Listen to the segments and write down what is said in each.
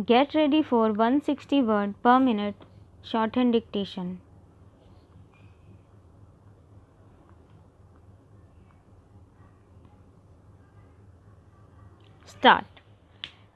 Get ready for 160 word per minute shorthand dictation. Start.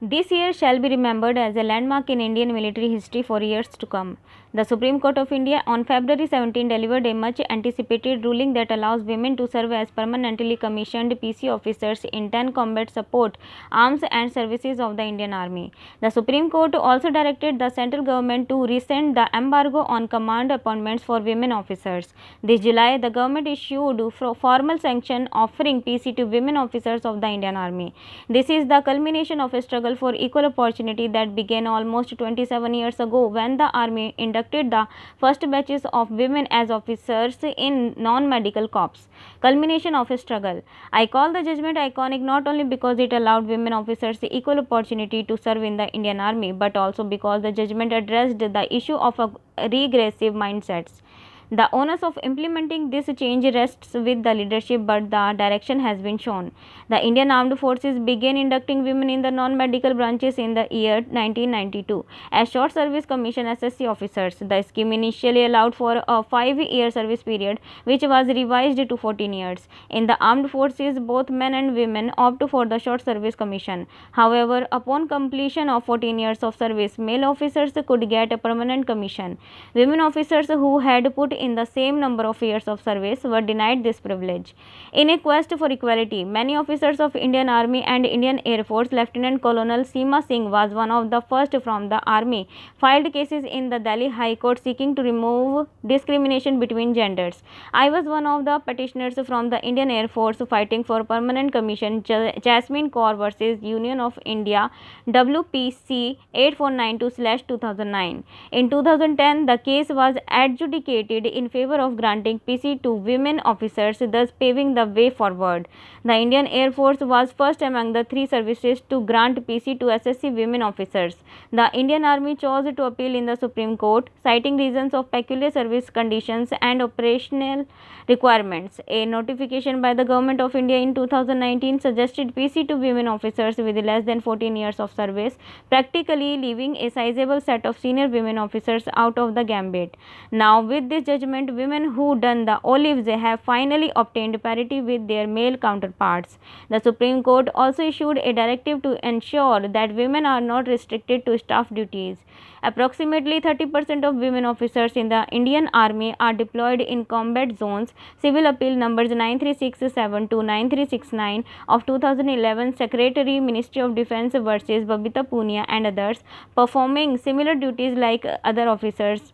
This year shall be remembered as a landmark in Indian military history for years to come. The Supreme Court of India on February 17 delivered a much anticipated ruling that allows women to serve as permanently commissioned PC officers in 10 combat support arms and services of the Indian Army. The Supreme Court also directed the central government to rescind the embargo on command appointments for women officers. This July, the government issued formal sanction offering PC to women officers of the Indian Army. This is the culmination of a struggle for equal opportunity that began almost 27 years ago when the Army inducted the first batches of women as officers in non-medical corps. Culmination of a struggle. I call the judgment iconic not only because it allowed women officers equal opportunity to serve in the Indian Army, but also because the judgment addressed the issue of regressive mindsets. The onus of implementing this change rests with the leadership, but the direction has been shown. The Indian Armed Forces began inducting women in the non-medical branches in the year 1992 as Short Service Commission SSC officers. The scheme initially allowed for a 5-year service period, which was revised to 14 years. In the armed forces, both men and women opt for the Short Service Commission. However, upon completion of 14 years of service, male officers could get a permanent commission. Women officers who had put in the same number of years of service were denied this privilege. In a quest for equality, many officers of Indian Army and Indian Air Force, Lieutenant Colonel Seema Singh was one of the first from the Army, filed cases in the Delhi High Court seeking to remove discrimination between genders. I was one of the petitioners from the Indian Air Force fighting for permanent commission. Jasmine Kaur versus Union of India, WPC 8492/2009. In 2010, the case was adjudicated in favor of granting PC to women officers, thus paving the way forward. The Indian Air Force was first among the 3 services to grant PC to SSC women officers. The Indian Army chose to appeal in the Supreme Court, citing reasons of peculiar service conditions and operational requirements. A notification by the Government of India in 2019 suggested PC to women officers with less than 14 years of service, practically leaving a sizable set of senior women officers out of the gambit. Now, with this judgment, women who done the olives have finally obtained parity with their male counterparts. The Supreme Court also issued a directive to ensure that women are not restricted to staff duties. Approximately 30% of women officers in the Indian Army are deployed in combat zones. Civil Appeal numbers 9367 to 9369 of 2011, Secretary, Ministry of Defence versus Babita Punia and others, performing similar duties like other officers.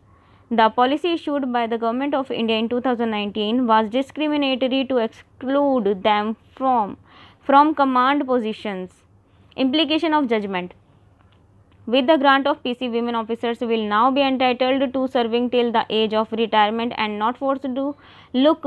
The policy issued by the Government of India in 2019 was discriminatory to exclude them from command positions. Implication of judgment. With the grant of PC, women officers will now be entitled to serving till the age of retirement and not forced to look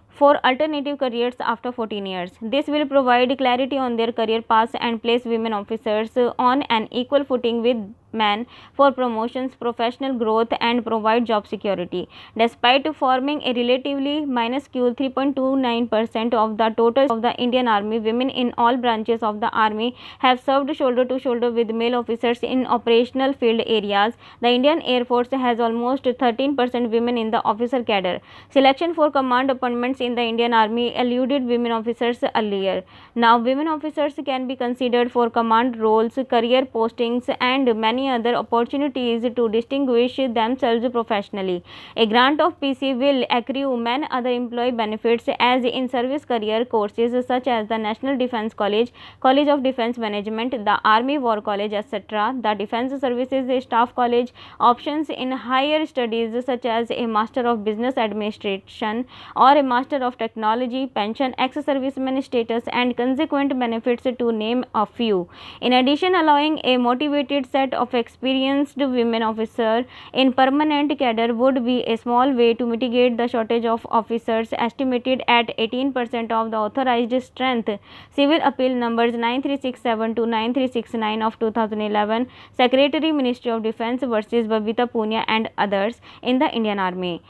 for alternative careers after 14 years. This will provide clarity on their career paths and place women officers on an equal footing with men for promotions, professional growth, and provide job security. Despite forming a relatively minuscule 3.29% of the total of the Indian Army, women in all branches of the Army have served shoulder to shoulder with male officers in operational field areas. The Indian Air Force has almost 13% women in the officer cadre. Selection for command appointments in the Indian Army eluded women officers earlier. Now, women officers can be considered for command roles, career postings, and many other opportunities to distinguish themselves professionally. A grant of PC will accrue many other employee benefits as in service career courses such as the National Defence College, College of Defence Management, the Army War College, etc., the Defence Services Staff College, options in higher studies such as a Master of Business Administration or a Master of Technology, pension, ex-serviceman status, and consequent benefits, to name a few. In addition, allowing a motivated set of experienced women officers in permanent cadre would be a small way to mitigate the shortage of officers, estimated at 18% of the authorized strength. Civil Appeal numbers 9367 to 9369 of 2011, Secretary, Ministry of Defence versus Babita Punia and others in the Indian Army.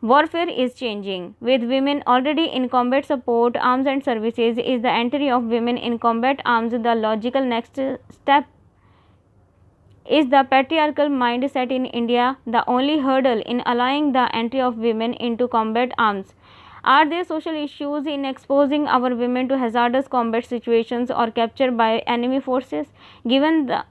Warfare is changing. With women already in combat support arms and services, is the entry of women in combat arms the logical next step Is the patriarchal mindset in India the only hurdle in allowing the entry of women into combat arms? Are there social issues in exposing our women to hazardous combat situations or capture by enemy forces? Given the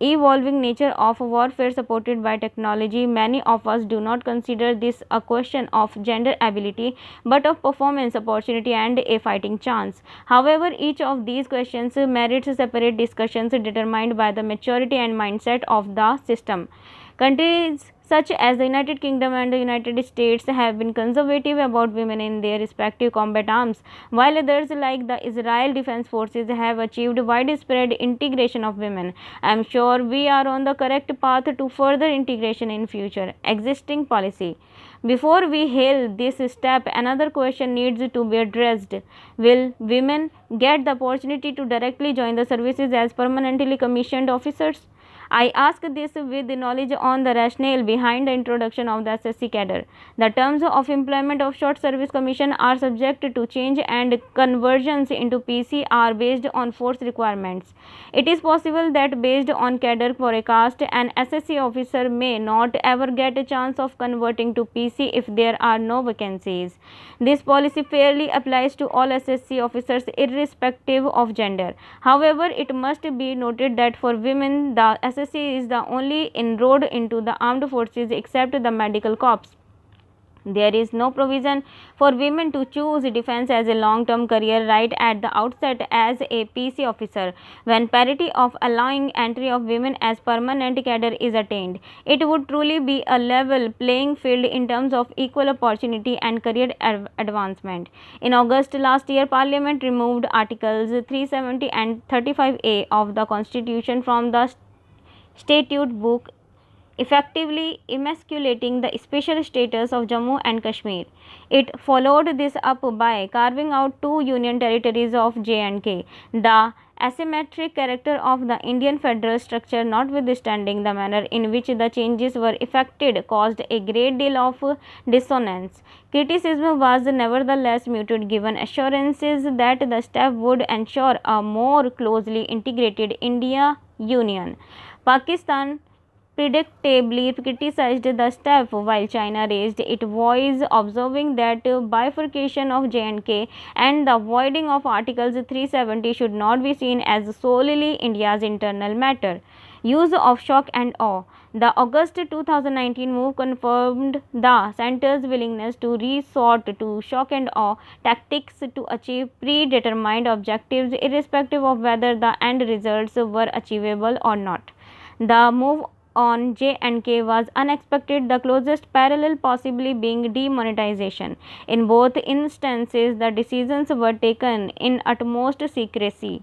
evolving nature of warfare supported by technology, many of us do not consider this a question of gender ability but of performance, opportunity, and a fighting chance. However, each of these questions merits separate discussions determined by the maturity and mindset of the system. Countries such as the United Kingdom and the United States have been conservative about women in their respective combat arms, while others like the Israel Defense Forces have achieved widespread integration of women. I am sure we are on the correct path to further integration in future existing policy. Before we hail this step, another question needs to be addressed. Will women get the opportunity to directly join the services as permanently commissioned officers? I ask this with knowledge on the rationale behind the introduction of the SSC cadre. The terms of employment of Short Service Commission are subject to change and conversions into PC are based on force requirements. It is possible that based on cadre forecast, an SSC officer may not ever get a chance of converting to PC if there are no vacancies. This policy fairly applies to all SSC officers irrespective of gender. However, it must be noted that for women, the SSC is the only inroad into the armed forces except the medical corps. There is no provision for women to choose defense as a long-term career right at the outset as a PC officer. When parity of allowing entry of women as permanent cadre is attained, it would truly be a level playing field in terms of equal opportunity and career advancement. In August last year, Parliament removed Articles 370 and 35A of the Constitution from the statute book, effectively emasculating the special status of Jammu and Kashmir. It followed this up by carving out two union territories of J&K. The asymmetric character of the Indian federal structure, notwithstanding the manner in which the changes were effected, caused a great deal of dissonance. Criticism was nevertheless muted given assurances that the step would ensure a more closely integrated India Union. Pakistan predictably criticized the step, while China raised its voice, observing that bifurcation of J&K and the voiding of Articles 370 should not be seen as solely India's internal matter. Use of shock and awe. The August 2019 move confirmed the centre's willingness to resort to shock and awe tactics to achieve predetermined objectives, irrespective of whether the end results were achievable or not. The move on J&K was unexpected, the closest parallel possibly being demonetization. In both instances, the decisions were taken in utmost secrecy.